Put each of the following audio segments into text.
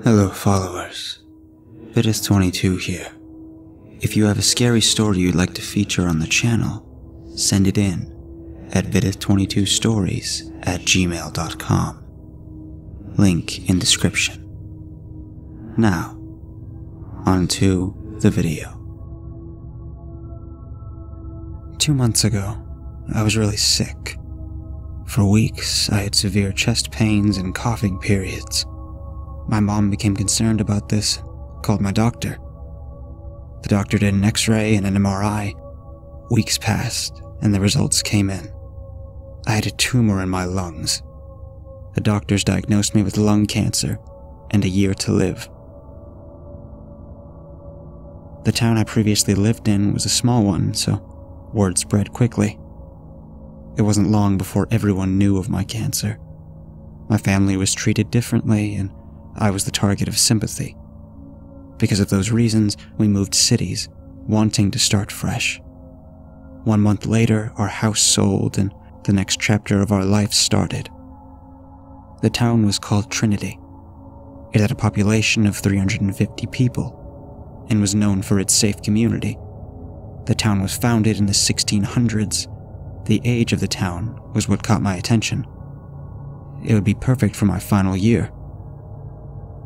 Hello followers, Vidith22 here. If you have a scary story you'd like to feature on the channel, send it in at vidith22stories@gmail.com. Link in description. Now, on to the video. 2 months ago, I was really sick. For weeks, I had severe chest pains and coughing periods. My mom became concerned about this and called my doctor. The doctor did an X-ray and an MRI. Weeks passed, and the results came in. I had a tumor in my lungs. The doctors diagnosed me with lung cancer and a year to live. The town I previously lived in was a small one, so word spread quickly. It wasn't long before everyone knew of my cancer. My family was treated differently, and I was the target of sympathy. Because of those reasons, we moved cities, wanting to start fresh. 1 month later, our house sold and the next chapter of our life started. The town was called Trinity. It had a population of 350 people and was known for its safe community. The town was founded in the 1600s. The age of the town was what caught my attention. It would be perfect for my final year.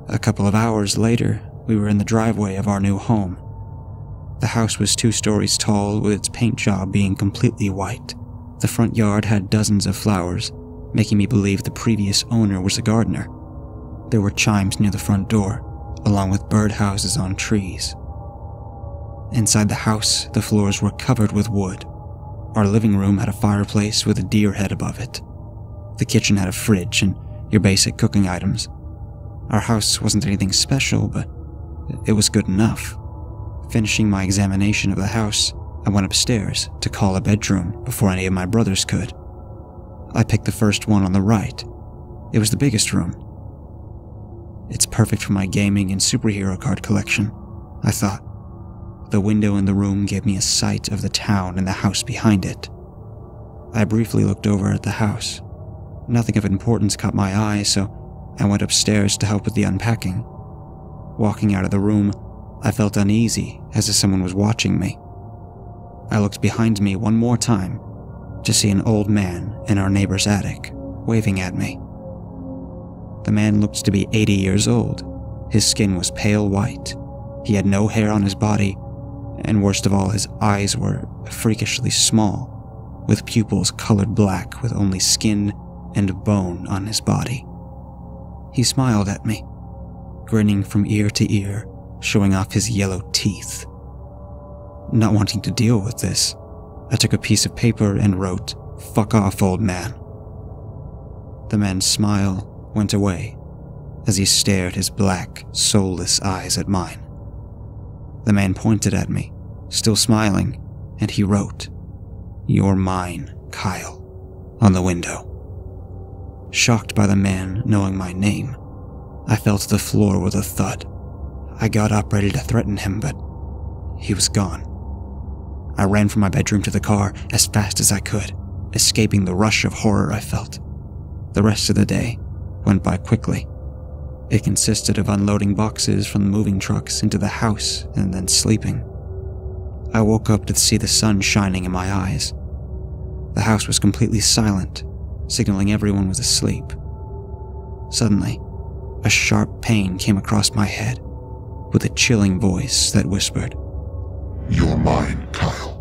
A couple of hours later, we were in the driveway of our new home. The house was 2 stories tall, with its paint job being completely white. The front yard had dozens of flowers, making me believe the previous owner was a gardener. There were chimes near the front door, along with birdhouses on trees. Inside the house, the floors were covered with wood. Our living room had a fireplace with a deer head above it. The kitchen had a fridge and your basic cooking items. Our house wasn't anything special, but it was good enough. Finishing my examination of the house, I went upstairs to call a bedroom before any of my brothers could. I picked the first one on the right. It was the biggest room. It's perfect for my gaming and superhero card collection, I thought. The window in the room gave me a sight of the town and the house behind it. I briefly looked over at the house. Nothing of importance caught my eye, so I went upstairs to help with the unpacking. Walking out of the room, I felt uneasy, as if someone was watching me. I looked behind me one more time to see an old man in our neighbor's attic, waving at me. The man looked to be 80 years old. His skin was pale white. He had no hair on his body, and worst of all, his eyes were freakishly small, with pupils colored black with only skin and bone on his body. He smiled at me, grinning from ear to ear, showing off his yellow teeth. Not wanting to deal with this, I took a piece of paper and wrote, "Fuck off, old man." The man's smile went away as he stared his black, soulless eyes at mine. The man pointed at me, still smiling, and he wrote, "You're mine, Kyle," on the window. Shocked by the man knowing my name, I fell to the floor with a thud. I got up ready to threaten him, but he was gone. I ran from my bedroom to the car as fast as I could, escaping the rush of horror I felt. The rest of the day went by quickly. It consisted of unloading boxes from the moving trucks into the house and then sleeping. I woke up to see the sun shining in my eyes. The house was completely silent, signaling everyone was asleep. Suddenly, a sharp pain came across my head, with a chilling voice that whispered, "You're mine, Kyle."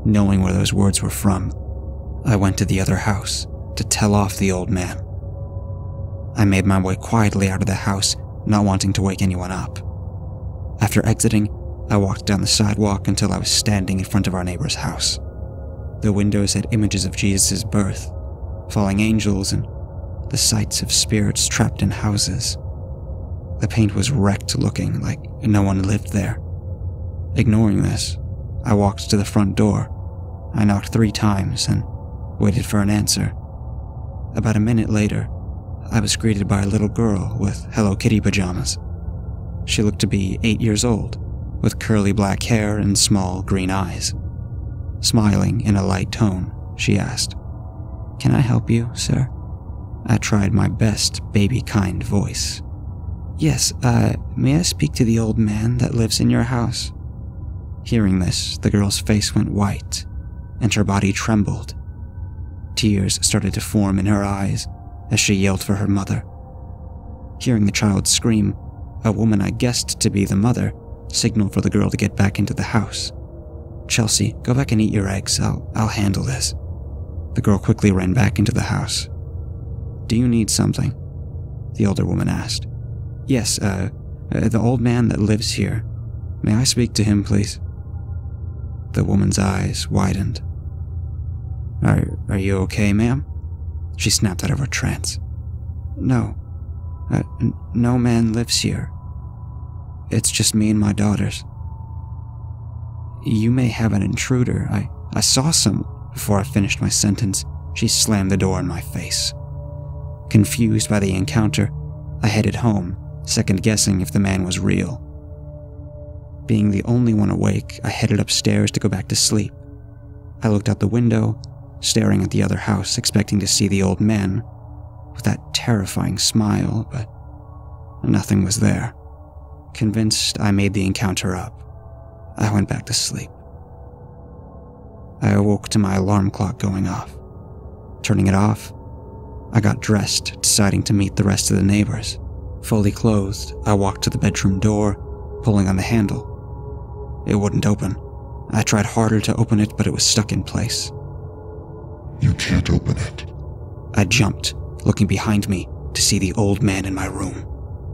Knowing where those words were from, I went to the other house to tell off the old man. I made my way quietly out of the house, not wanting to wake anyone up. After exiting, I walked down the sidewalk until I was standing in front of our neighbor's house. The windows had images of Jesus' birth, falling angels, and the sights of spirits trapped in houses. The paint was wrecked, looking like no one lived there. Ignoring this, I walked to the front door. I knocked 3 times and waited for an answer. About a minute later, I was greeted by a little girl with Hello Kitty pajamas. She looked to be 8 years old, with curly black hair and small green eyes. Smiling in a light tone, she asked, "Can I help you, sir?" I tried my best baby-kind voice. Yes, may I speak to the old man that lives in your house? Hearing this, the girl's face went white, and her body trembled. Tears started to form in her eyes as she yelled for her mother. Hearing the child scream, a woman I guessed to be the mother signaled for the girl to get back into the house. Chelsea, go back and eat your eggs. I'll handle this. The girl quickly ran back into the house. Do you need something? The older woman asked. Yes, the old man that lives here. May I speak to him, please? The woman's eyes widened. Are you okay, ma'am? She snapped out of her trance. No. No man lives here. It's just me and my daughters. You may have an intruder. I saw some. Before I finished my sentence, she slammed the door in my face. Confused by the encounter, I headed home, second-guessing if the man was real. Being the only one awake, I headed upstairs to go back to sleep. I looked out the window, staring at the other house, expecting to see the old man with that terrifying smile, but nothing was there. Convinced I made the encounter up, I went back to sleep. I awoke to my alarm clock going off. Turning it off, I got dressed, deciding to meet the rest of the neighbors. Fully clothed, I walked to the bedroom door, pulling on the handle. It wouldn't open. I tried harder to open it, but it was stuck in place. You can't open it. I jumped, looking behind me to see the old man in my room.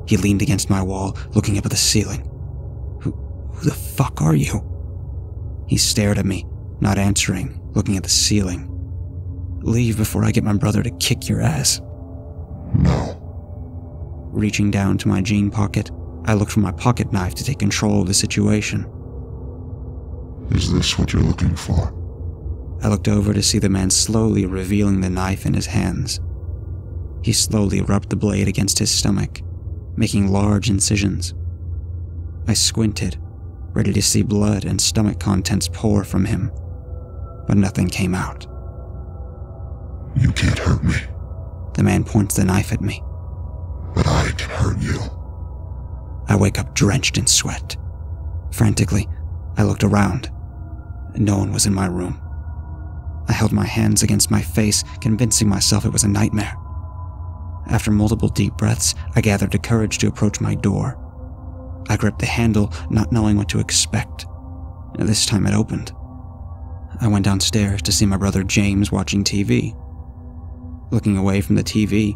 He leaned against my wall, looking up at the ceiling. Who the fuck are you? He stared at me, not answering, looking at the ceiling. Leave before I get my brother to kick your ass. No. Reaching down to my jean pocket, I looked for my pocket knife to take control of the situation. Is this what you're looking for? I looked over to see the man slowly revealing the knife in his hands. He slowly rubbed the blade against his stomach, making large incisions. I squinted, ready to see blood and stomach contents pour from him, but nothing came out. You can't hurt me. The man points the knife at me. But I can hurt you. I wake up drenched in sweat. Frantically, I looked around. No one was in my room. I held my hands against my face, convincing myself it was a nightmare. After multiple deep breaths, I gathered the courage to approach my door. I gripped the handle, not knowing what to expect. This time it opened. I went downstairs to see my brother James watching TV. Looking away from the TV,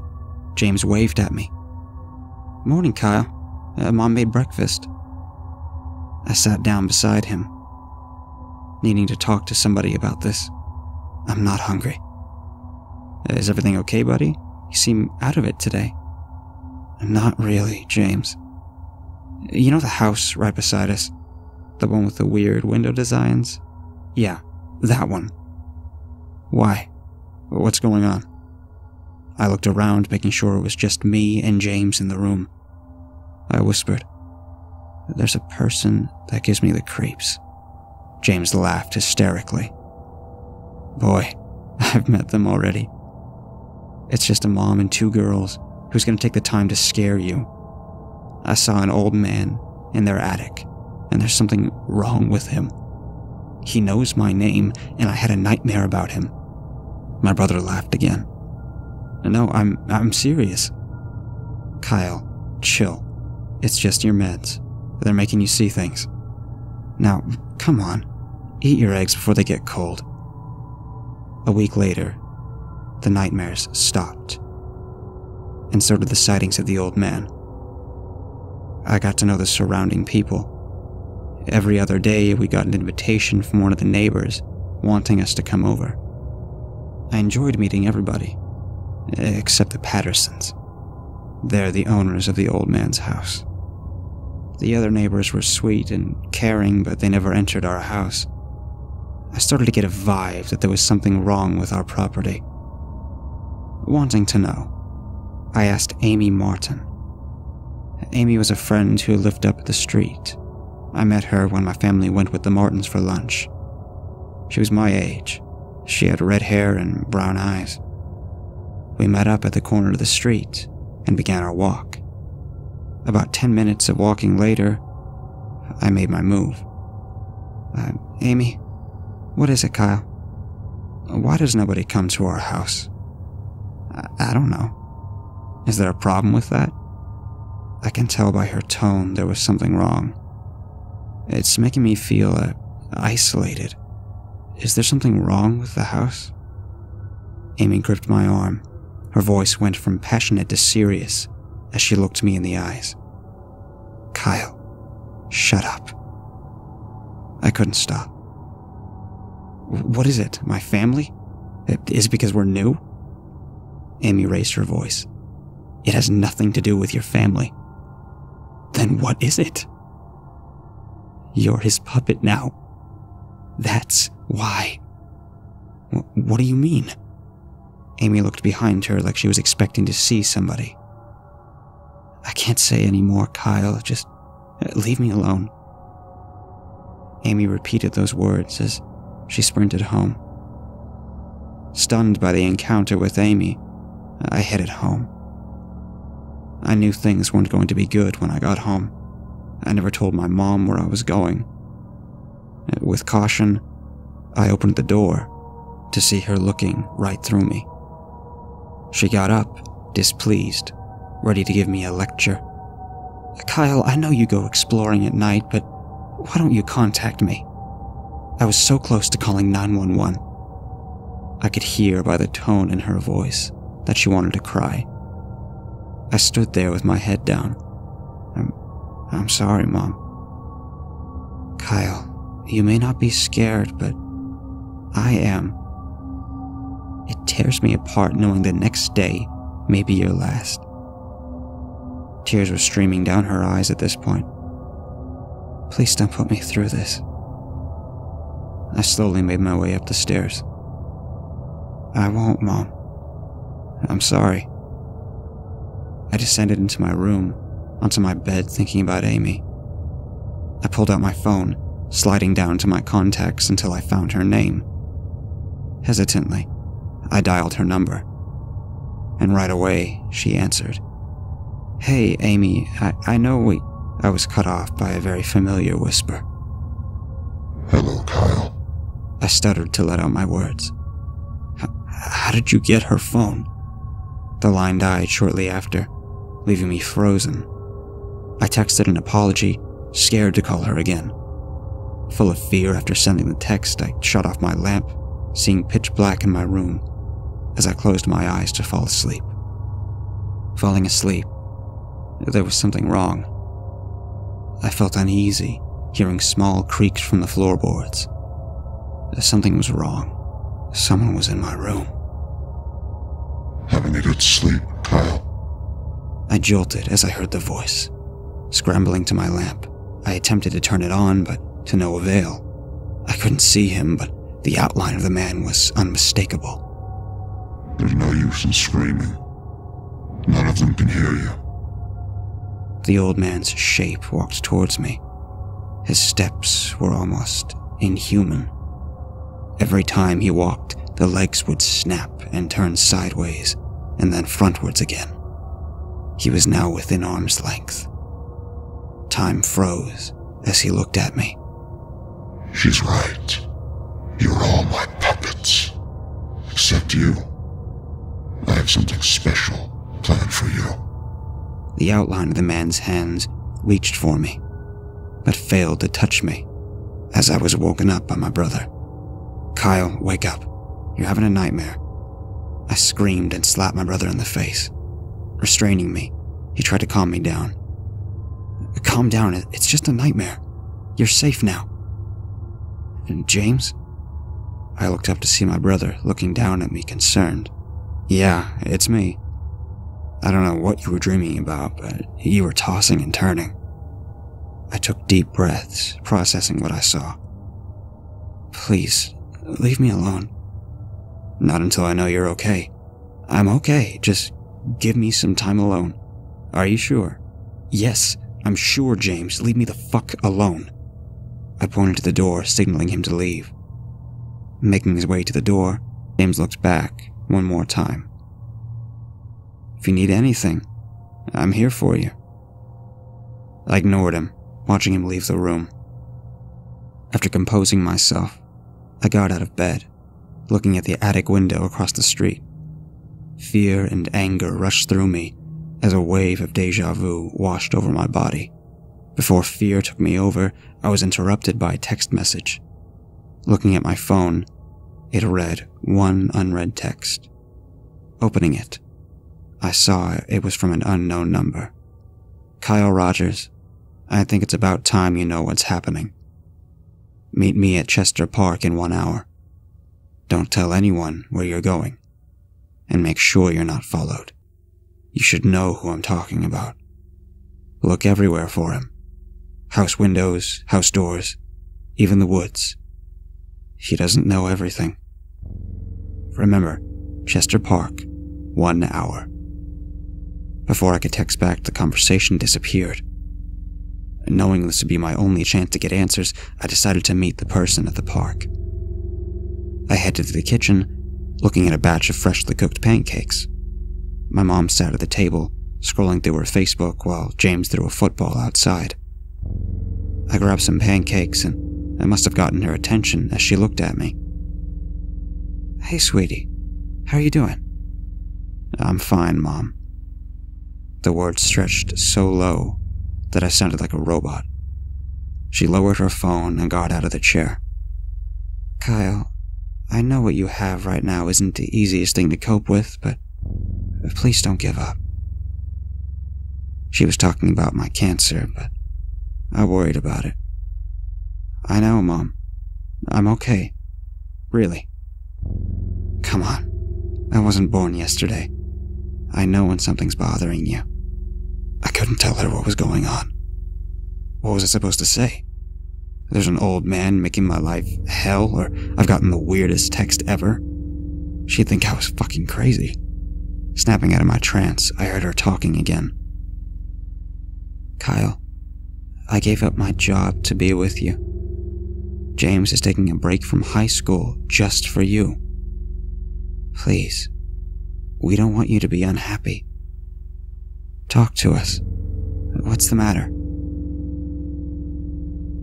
James waved at me. Morning, Kyle. Mom made breakfast. I sat down beside him, needing to talk to somebody about this. I'm not hungry. Is everything okay, buddy? You seem out of it today. Not really, James. You know the house right beside us? The one with the weird window designs? Yeah, that one. Why? What's going on? I looked around, making sure it was just me and James in the room. I whispered, There's a person that gives me the creeps. James laughed hysterically. Boy, I've met them already. It's just a mom and two girls who's going to take the time to scare you. I saw an old man in their attic, and there's something wrong with him. He knows my name, and I had a nightmare about him. My brother laughed again. No, I'm serious. Kyle, chill. It's just your meds. They're making you see things. Now, come on. Eat your eggs before they get cold. A week later, the nightmares stopped. And so did the sightings of the old man. I got to know the surrounding people. Every other day, we got an invitation from one of the neighbors wanting us to come over. I enjoyed meeting everybody, except the Pattersons. They're the owners of the old man's house. The other neighbors were sweet and caring, but they never entered our house. I started to get a vibe that there was something wrong with our property. Wanting to know, I asked Amy Martin. Amy was a friend who lived up the street. I met her when my family went with the Martins for lunch. She was my age. She had red hair and brown eyes. We met up at the corner of the street and began our walk. About 10 minutes of walking later, I made my move. Amy, what is it, Kyle? Why does nobody come to our house? I don't know. Is there a problem with that? I can tell by her tone there was something wrong. It's making me feel isolated. Is there something wrong with the house? Amy gripped my arm. Her voice went from passionate to serious as she looked me in the eyes. Kyle, shut up. I couldn't stop. What is it? My family? Is it because we're new? Amy raised her voice. It has nothing to do with your family. Then what is it? You're his puppet now. That's why. What do you mean? Amy looked behind her like she was expecting to see somebody. I can't say any more, Kyle. Just leave me alone. Amy repeated those words as she sprinted home. Stunned by the encounter with Amy, I headed home. I knew things weren't going to be good when I got home. I never told my mom where I was going. With caution, I opened the door to see her looking right through me. She got up, displeased, ready to give me a lecture. Kyle, I know you go exploring at night, but why don't you contact me? I was so close to calling 911. I could hear by the tone in her voice that she wanted to cry. I stood there with my head down. I'm sorry, Mom. Kyle, you may not be scared, but I am. It tears me apart knowing the next day may be your last. Tears were streaming down her eyes at this point. Please don't put me through this. I slowly made my way up the stairs. I won't, Mom. I'm sorry. I descended into my room, onto my bed thinking about Amy. I pulled out my phone, sliding down to my contacts until I found her name. Hesitantly, I dialed her number. And right away, she answered. Hey, Amy, I know I was cut off by a very familiar whisper. Hello, Kyle. I stuttered to let out my words. How did you get her phone? The line died shortly after, leaving me frozen. I texted an apology, scared to call her again. Full of fear after sending the text, I shut off my lamp, seeing pitch black in my room as I closed my eyes to fall asleep. Falling asleep, there was something wrong. I felt uneasy, hearing small creaks from the floorboards. Something was wrong. Someone was in my room. Having a good sleep, Kyle? I jolted as I heard the voice. Scrambling to my lamp, I attempted to turn it on, but to no avail. I couldn't see him, but the outline of the man was unmistakable. There's no use in screaming. None of them can hear you. The old man's shape walked towards me. His steps were almost inhuman. Every time he walked, the legs would snap and turn sideways, and then frontwards again. He was now within arm's length. Time froze as he looked at me. She's right. You're all my puppets. Except you. I have something special planned for you. The outline of the man's hands reached for me, but failed to touch me as I was woken up by my brother. Kyle, wake up. You're having a nightmare. I screamed and slapped my brother in the face. Restraining me, he tried to calm me down. Calm down, it's just a nightmare. You're safe now. And James? I looked up to see my brother looking down at me concerned. Yeah, it's me. I don't know what you were dreaming about, but you were tossing and turning. I took deep breaths, processing what I saw. Please, leave me alone. Not until I know you're okay. I'm okay, just give me some time alone. Are you sure? Yes, I'm sure, James. Leave me the fuck alone. I pointed to the door, signaling him to leave. Making his way to the door, James looked back one more time. If you need anything, I'm here for you. I ignored him, watching him leave the room. After composing myself, I got out of bed, looking at the attic window across the street. Fear and anger rushed through me as a wave of déjà vu washed over my body. Before fear took me over, I was interrupted by a text message. Looking at my phone, it read one unread text. Opening it, I saw it was from an unknown number. Kyle Rogers, I think it's about time you know what's happening. Meet me at Chester Park in 1 hour. Don't tell anyone where you're going. And make sure you're not followed. You should know who I'm talking about. Look everywhere for him. House windows, house doors, even the woods. He doesn't know everything. Remember, Chester Park, 1 hour. Before I could text back, the conversation disappeared. Knowing this would be my only chance to get answers, I decided to meet the person at the park. I headed to the kitchen, looking at a batch of freshly cooked pancakes. My mom sat at the table, scrolling through her Facebook while James threw a football outside. I grabbed some pancakes and I must have gotten her attention as she looked at me. "Hey, sweetie, how are you doing?" "I'm fine, Mom." The words stretched so low that I sounded like a robot. She lowered her phone and got out of the chair. "Kyle, I know what you have right now isn't the easiest thing to cope with, but please don't give up." She was talking about my cancer, but I worried about it. "I know, Mom. I'm okay. Really. Come on. I wasn't born yesterday. I know when something's bothering you." I couldn't tell her what was going on. What was I supposed to say? There's an old man making my life hell, or I've gotten the weirdest text ever? She'd think I was fucking crazy. Snapping out of my trance, I heard her talking again. "Kyle, I gave up my job to be with you. James is taking a break from high school just for you. Please, we don't want you to be unhappy. Talk to us. What's the matter?"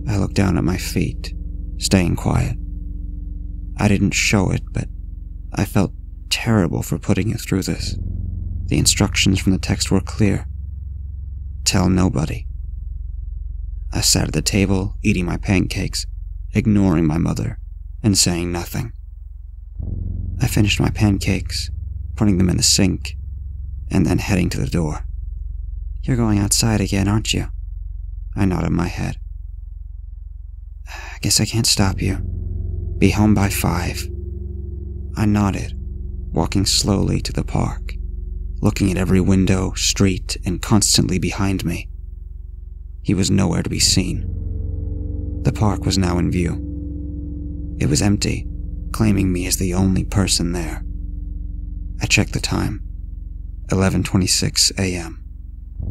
I looked down at my feet, staying quiet. I didn't show it, but I felt terrible for putting you through this. The instructions from the text were clear. Tell nobody. I sat at the table, eating my pancakes, ignoring my mother, and saying nothing. I finished my pancakes, putting them in the sink, and then heading to the door. "You're going outside again, aren't you?" I nodded my head. "I guess I can't stop you. Be home by 5. I nodded, walking slowly to the park, looking at every window, street, and constantly behind me. He was nowhere to be seen. The park was now in view. It was empty, claiming me as the only person there. I checked the time. 11:26 a.m.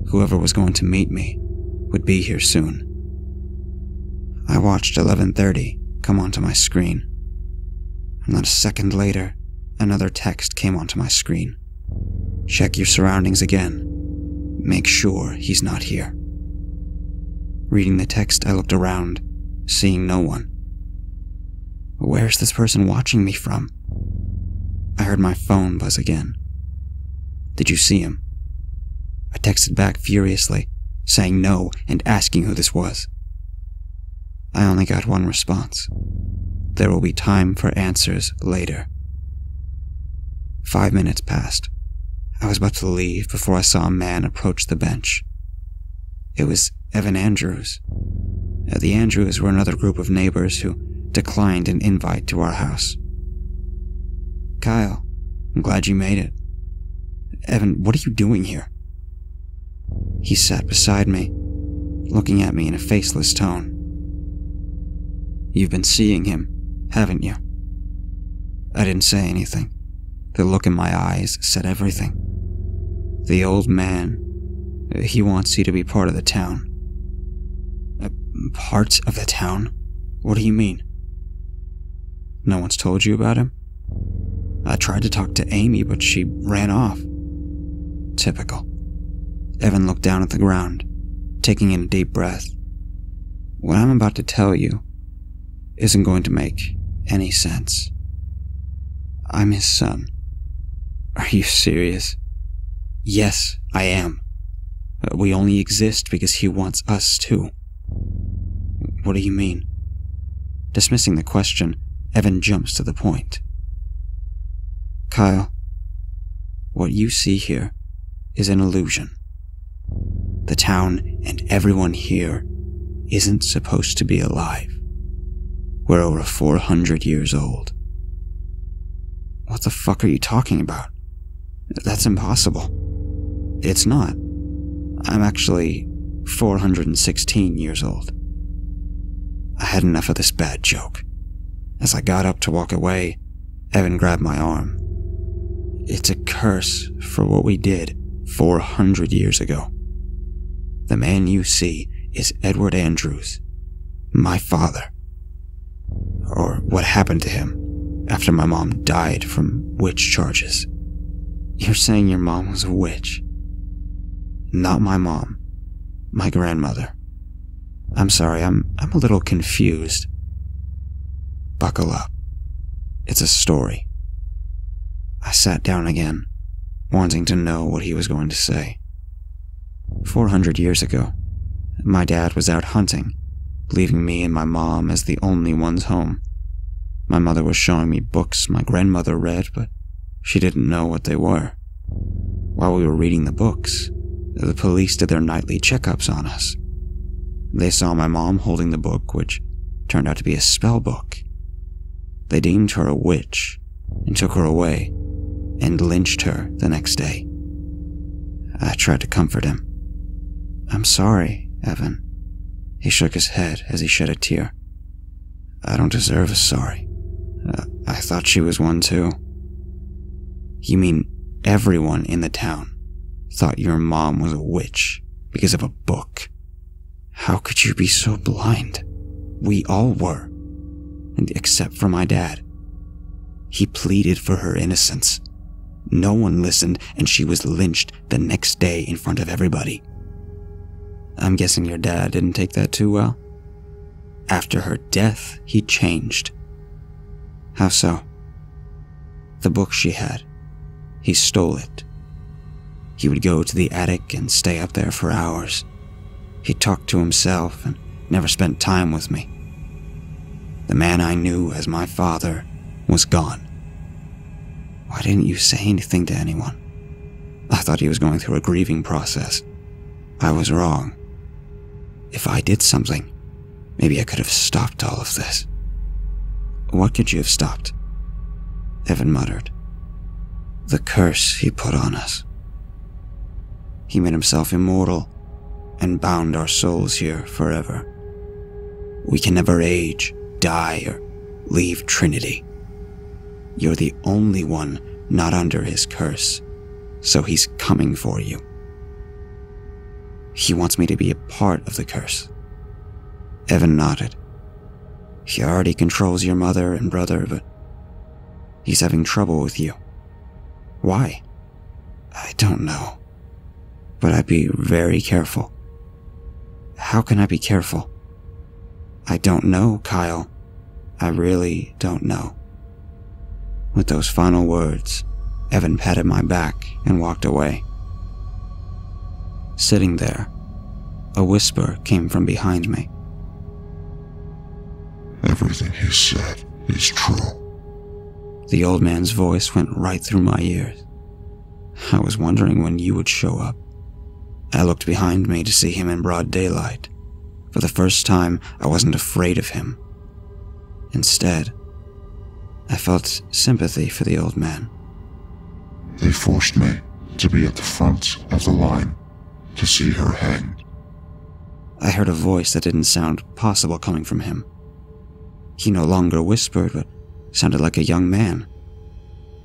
Whoever was going to meet me would be here soon. I watched 11:30 come onto my screen. And not a second later, another text came onto my screen. "Check your surroundings again. Make sure he's not here." Reading the text, I looked around, seeing no one. Where's this person watching me from? I heard my phone buzz again. "Did you see him?" I texted back furiously, saying no and asking who this was. I only got one response. There will be time for answers later. 5 minutes passed. I was about to leave before I saw a man approach the bench. It was Evan Andrews. The Andrews were another group of neighbors who declined an invite to our house. "Kyle, I'm glad you made it." "Evan, what are you doing here?" He sat beside me, looking at me in a faceless tone. "You've been seeing him, haven't you?" I didn't say anything. The look in my eyes said everything. "The old man, he wants you to be part of the town." "Part of the town? What do you mean?" "No one's told you about him?" "I tried to talk to Amy, but she ran off." Typical. Evan looked down at the ground, taking in a deep breath. What I'm about to tell you isn't going to make any sense. I'm his son. Are you serious? Yes, I am. We only exist because he wants us to. What do you mean? Dismissing the question, Evan jumps to the point. Kyle, what you see here is an illusion. The town and everyone here isn't supposed to be alive. We're over 400 years old. What the fuck are you talking about? That's impossible. It's not. I'm actually 416 years old. I had enough of this bad joke. As I got up to walk away, Evan grabbed my arm. It's a curse for what we did 400 years ago. The man you see is Edward Andrews, my father. Or what happened to him after my mom died from witch charges. You're saying your mom was a witch? Not my mom, my grandmother. I'm sorry, I'm a little confused. Buckle up. It's a story. I sat down again, wanting to know what he was going to say. 400 years ago, my dad was out hunting, leaving me and my mom as the only ones home. My mother was showing me books my grandmother read, but she didn't know what they were. While we were reading the books, the police did their nightly checkups on us. They saw my mom holding the book, which turned out to be a spell book. They deemed her a witch and took her away and lynched her the next day. I tried to comfort him. I'm sorry, Evan. He shook his head as he shed a tear. I don't deserve a sorry. I thought she was one too. You mean everyone in the town thought your mom was a witch because of a book? How could you be so blind? We all were. And except for my dad. He pleaded for her innocence. No one listened, and she was lynched the next day in front of everybody. I'm guessing your dad didn't take that too well? After her death, he changed. How so? The book she had. He stole it. He would go to the attic and stay up there for hours. He talked to himself and never spent time with me. The man I knew as my father was gone. Why didn't you say anything to anyone? I thought he was going through a grieving process. I was wrong. If I did something, maybe I could have stopped all of this. What could you have stopped? Evan muttered. The curse he put on us. He made himself immortal and bound our souls here forever. We can never age, die, or leave Trinity. You're the only one not under his curse, so he's coming for you. He wants me to be a part of the curse. Evan nodded. He already controls your mother and brother, but he's having trouble with you. Why? I don't know. But I'd be very careful. How can I be careful? I don't know, Kyle. I really don't know. With those final words, Evan patted my back and walked away. Sitting there, a whisper came from behind me. Everything he said is true. The old man's voice went right through my ears. I was wondering when you would show up. I looked behind me to see him in broad daylight. For the first time, I wasn't afraid of him. Instead, I felt sympathy for the old man. They forced me to be at the front of the line to see her hanged. I heard a voice that didn't sound possible coming from him. He no longer whispered, but sounded like a young man.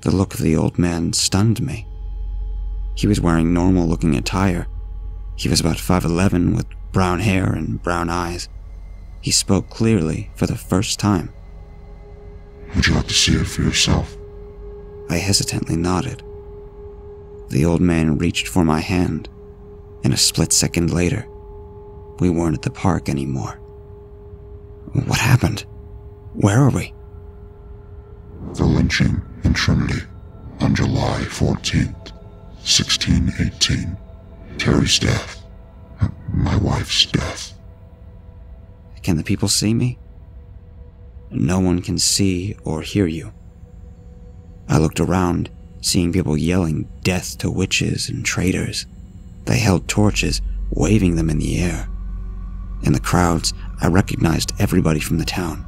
The look of the old man stunned me. He was wearing normal-looking attire. He was about 5'11", with brown hair and brown eyes. He spoke clearly for the first time. Would you like to see it for yourself? I hesitantly nodded. The old man reached for my hand, and a split second later, we weren't at the park anymore. What happened? Where are we? The lynching in Trinity on July 14th, 1618. Terry's death. My wife's death. Can the people see me? No one can see or hear you. I looked around, seeing people yelling death to witches and traitors. They held torches, waving them in the air. In the crowds, I recognized everybody from the town.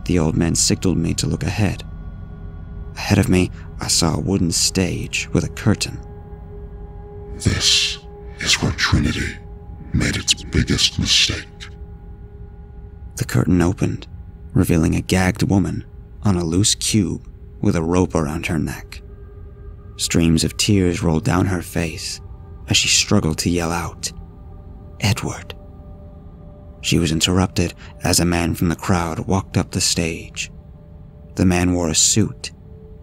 The old man signaled me to look ahead. Ahead of me, I saw a wooden stage with a curtain. This is where Trinity made its biggest mistake. The curtain opened, revealing a gagged woman on a loose cube with a rope around her neck. Streams of tears rolled down her face as she struggled to yell out, "Edward." She was interrupted as a man from the crowd walked up the stage. The man wore a suit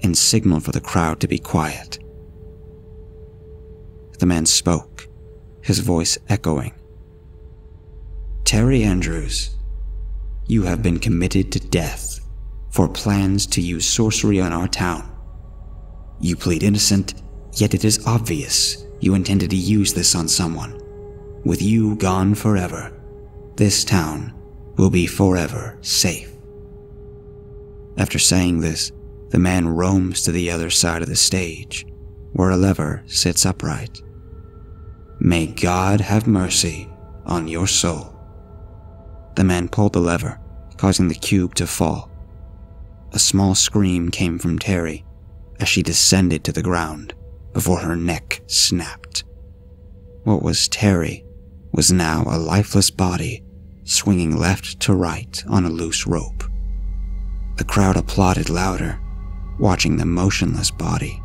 and signaled for the crowd to be quiet. The man spoke, his voice echoing. "Terry Andrews, you have been committed to death for plans to use sorcery on our town. You plead innocent, yet it is obvious you intended to use this on someone. With you gone forever, this town will be forever safe." After saying this, the man roams to the other side of the stage, where a lever sits upright. "May God have mercy on your soul." The man pulled the lever, causing the cube to fall. A small scream came from Terry as she descended to the ground before her neck snapped. What was Terry was now a lifeless body swinging left to right on a loose rope. The crowd applauded louder, watching the motionless body.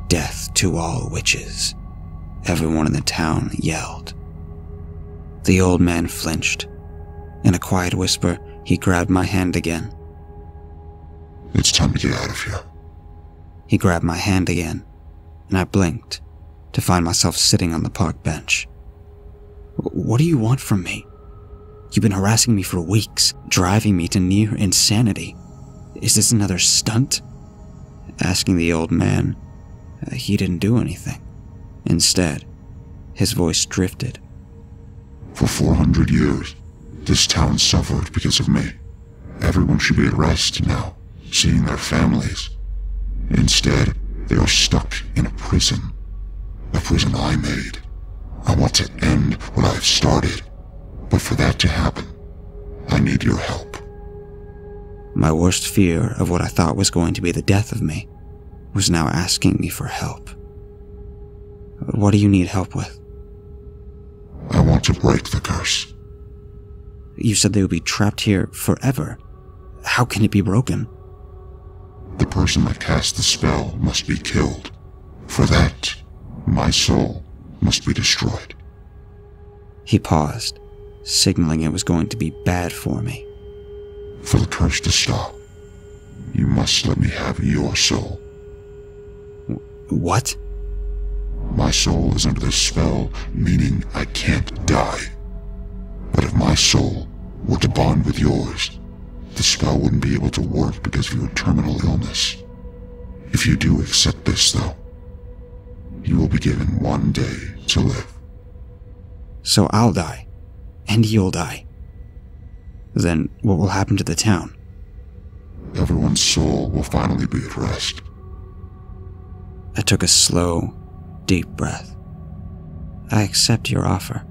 "Death to all witches," everyone in the town yelled. The old man flinched. In a quiet whisper, he grabbed my hand again. "It's time to get out of here." He grabbed my hand again, and I blinked to find myself sitting on the park bench. "What do you want from me? You've been harassing me for weeks, driving me to near insanity. Is this another stunt?" Asking the old man, he didn't do anything. Instead, his voice drifted. "For 400 years, this town suffered because of me. Everyone should be at rest now, seeing their families. Instead, they are stuck in a prison I made. I want to end what I have started, but for that to happen, I need your help." My worst fear of what I thought was going to be the death of me was now asking me for help. "What do you need help with?" "I want to break the curse." "You said they would be trapped here forever. How can it be broken?" "The person that cast the spell must be killed. For that, my soul must be destroyed." He paused, signaling it was going to be bad for me. "For the curse to stop, you must let me have your soul." "What?" "My soul is under this spell, meaning I can't die. But if my soul were to bond with yours, the spell wouldn't be able to work because of your terminal illness. If you do accept this, though, you will be given 1 day to live." "So I'll die, and you'll die. Then what will happen to the town?" "Everyone's soul will finally be at rest." I took a slow, deep breath. "I accept your offer."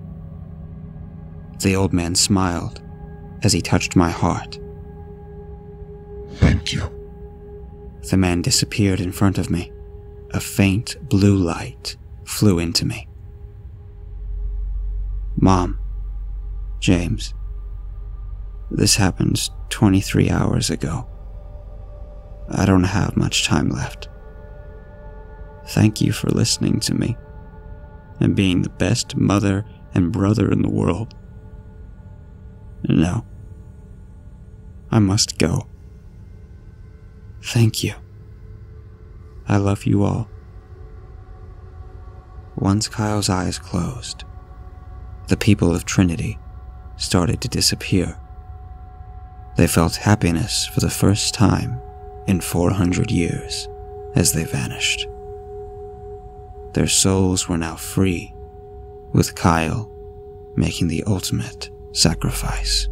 The old man smiled as he touched my heart. "Thank you." The man disappeared in front of me. A faint blue light flew into me. "Mom, James, this happened 23 hours ago. I don't have much time left. Thank you for listening to me and being the best mother and brother in the world. No, I must go. Thank you. I love you all." Once Kyle's eyes closed, the people of Trinity started to disappear. They felt happiness for the first time in 400 years as they vanished. Their souls were now free, with Kyle making the ultimate sacrifice.